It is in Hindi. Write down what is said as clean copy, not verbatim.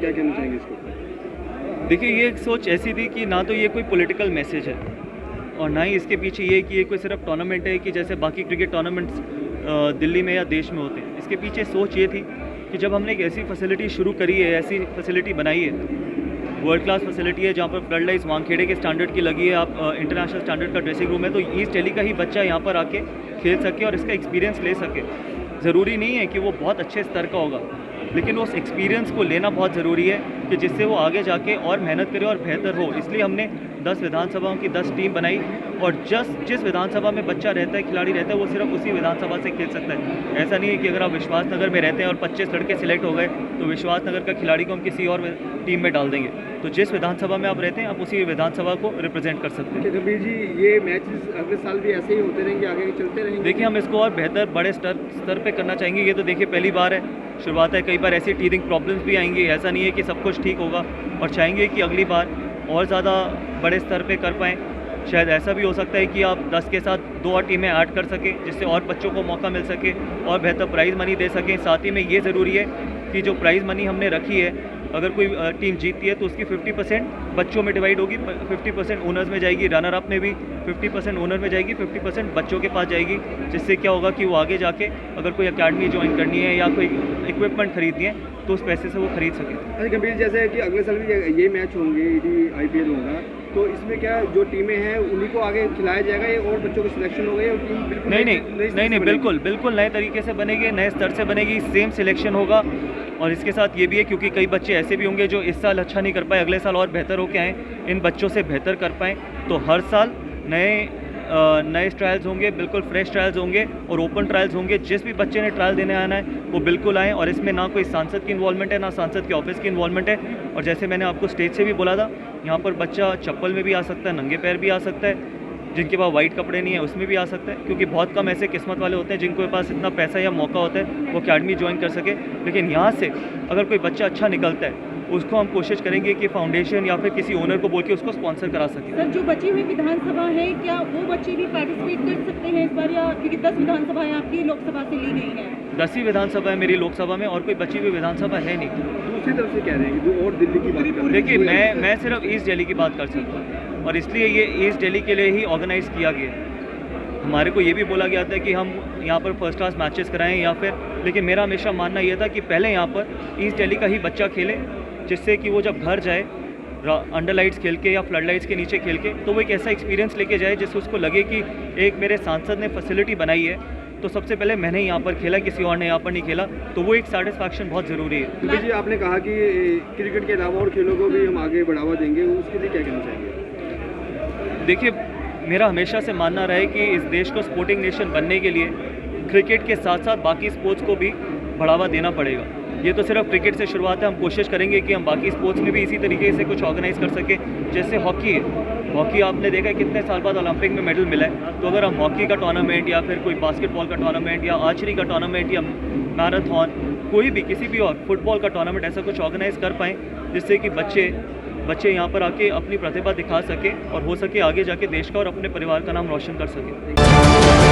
क्या कहना चाहेंगे इसके ऊपर? देखिए, ये एक सोच ऐसी थी कि ना तो ये कोई पॉलिटिकल मैसेज है और ना ही इसके पीछे ये कि ये कोई सिर्फ टूर्नामेंट है कि जैसे बाकी क्रिकेट टूर्नामेंट्स दिल्ली में या देश में होते हैं। इसके पीछे सोच ये थी कि जब हमने एक ऐसी फैसिलिटी शुरू करी है, ऐसी फैसिलिटी बनाई है, वर्ल्ड क्लास फैसिलिटी है जहाँ पर फ्लड लाइट्स वानखेड़े के स्टैंडर्ड की लगी है, आप इंटरनेशनल स्टैंडर्ड का ड्रेसिंग रूम है, तो ईस्ट दिल्ली का ही बच्चा यहाँ पर आके खेल सके और इसका एक्सपीरियंस ले सके। ज़रूरी नहीं है कि वो बहुत अच्छे स्तर का होगा, लेकिन उस एक्सपीरियंस को लेना बहुत ज़रूरी है कि जिससे वो आगे जाके और मेहनत करे और बेहतर हो। इसलिए हमने 10 विधानसभाओं की 10 टीम बनाई और जिस विधानसभा में बच्चा रहता है, खिलाड़ी रहता है, वो सिर्फ उसी विधानसभा से खेल सकता है। ऐसा नहीं है कि अगर आप विश्वास नगर में रहते हैं और 25 लड़के सिलेक्ट हो गए तो विश्वास नगर का खिलाड़ी को हम किसी और टीम में डाल देंगे। तो जिस विधानसभा में आप रहते हैं, आप उसी विधानसभा को रिप्रेजेंट कर सकते हैं। गंभीर जी, ये मैचेस अगले साल भी ऐसे ही होते रहेंगे, आगे चलते रहेंगे? देखिए, हम इसको और बेहतर बड़े स्तर पे करना चाहेंगे। ये तो देखिए पहली बार है, शुरुआत है, कई बार ऐसी टीथिंग प्रॉब्लम्स भी आएंगी, ऐसा नहीं है कि सब कुछ ठीक होगा, और चाहेंगे कि अगली बार और ज़्यादा बड़े स्तर पे कर पाएँ। शायद ऐसा भी हो सकता है कि आप 10 के साथ 2 और टीमें ऐड कर सकें, जिससे और बच्चों को मौका मिल सके और बेहतर प्राइज़ मनी दे सकें। साथ ही में ये ज़रूरी है कि जो प्राइज़ मनी हमने रखी है, अगर कोई टीम जीतती है तो उसकी 50% बच्चों में डिवाइड होगी, 50% ओनर्स में जाएगी, रनर अप में भी 50% ओनर में जाएगी, 50% बच्चों के पास जाएगी। जिससे क्या होगा कि वो आगे जाके अगर कोई अकेडमी ज्वाइन करनी है या कोई इक्विपमेंट खरीदनी है तो उस पैसे से वो खरीद सके। अरे गंभीर, जैसे कि अगले साल भी ये मैच होंगे, IPL होगा, तो इसमें क्या जो टीमें हैं उन्हीं को आगे खिलाया जाएगा या और बच्चों का सिलेक्शन होगा या टीम बिल्कुल नहीं, बिल्कुल नए तरीके से बनेगी, नए स्तर से बनेगी, सेम सिलेक्शन होगा। और इसके साथ ये भी है क्योंकि कई बच्चे ऐसे भी होंगे जो इस साल अच्छा नहीं कर पाए, अगले साल और बेहतर होके आएँ, इन बच्चों से बेहतर कर पाएँ। तो हर साल नए ट्रायल्स होंगे, बिल्कुल फ्रेश ट्रायल्स होंगे और ओपन ट्रायल्स होंगे। जिस भी बच्चे ने ट्रायल देने आना है वो बिल्कुल आएँ, और इसमें ना कोई सांसद की इन्वॉल्वमेंट है, ना सांसद के ऑफिस की इन्वॉल्वमेंट है। और जैसे मैंने आपको स्टेज से भी बोला था, यहाँ पर बच्चा चप्पल में भी आ सकता है, नंगे पैर भी आ सकता है, जिनके पास वाइट कपड़े नहीं है उसमें भी आ सकता है, क्योंकि बहुत कम ऐसे किस्मत वाले होते हैं जिनके पास इतना पैसा या मौका होता है वो अकेडमी ज्वाइन कर सके। लेकिन यहाँ से अगर कोई बच्चा अच्छा निकलता है, उसको हम कोशिश करेंगे कि फाउंडेशन या फिर किसी ओनर को बोल के उसको स्पॉन्सर करा सके। सर, जो बची हुई विधानसभा है, क्या वो बच्चे भी पार्टिसिपेट कर सकते हैं इस बार, या क्योंकि 10 विधानसभाएं आपकी लोकसभा से ली गई हैं? 10 विधानसभा है मेरी लोकसभा में, और कोई बची हुई विधानसभा है नहीं। दूसरी तरफ से कह रहे हैं कि जो और दिल्ली की बात कर, देखिए, मैं सिर्फ ईस्ट दिल्ली की बात कर सकता हूँ, और इसलिए ये ईस्ट दिल्ली के लिए ही ऑर्गेनाइज़ किया गया। हमारे को ये भी बोला गया था कि हम यहाँ पर फर्स्ट क्लास मैचेस कराएं या फिर, लेकिन मेरा हमेशा मानना ये था कि पहले यहाँ पर ईस्ट दिल्ली का ही बच्चा खेले, जिससे कि वो जब घर जाए अंडर लाइट्स खेल के या फ्लड लाइट्स के नीचे खेल के, तो वो एक ऐसा एक्सपीरियंस लेके जाए जिससे उसको लगे कि एक मेरे सांसद ने फैसिलिटी बनाई है, तो सबसे पहले मैंने यहाँ पर खेला, किसी और ने यहाँ पर नहीं खेला, तो वो एक सेटिस्फैक्शन बहुत ज़रूरी है। जी, आपने कहा कि क्रिकेट के अलावा और खेलों को भी हम आगे बढ़ावा देंगे, उसके लिए क्या कहना चाहेंगे? देखिए, मेरा हमेशा से मानना रहा है कि इस देश को स्पोर्टिंग नेशन बनने के लिए क्रिकेट के साथ साथ बाकी स्पोर्ट्स को भी बढ़ावा देना पड़ेगा। ये तो सिर्फ क्रिकेट से शुरुआत है, हम कोशिश करेंगे कि हम बाकी स्पोर्ट्स में भी इसी तरीके से कुछ ऑर्गेनाइज कर सकें। जैसे हॉकी है, हॉकी आपने देखा है कितने साल बाद ओलंपिक में मेडल मिला है, तो अगर हम हॉकी का टूर्नामेंट या फिर कोई बास्केटबॉल का टूर्नामेंट या आर्चरी का टूर्नामेंट या मैराथन, कोई भी किसी भी और फुटबॉल का टूर्नामेंट ऐसा कुछ ऑर्गेनाइज कर पाएँ, जिससे कि बच्चे यहाँ पर आके अपनी प्रतिभा दिखा सके और हो सके आगे जाके देश का और अपने परिवार का नाम रोशन कर सके।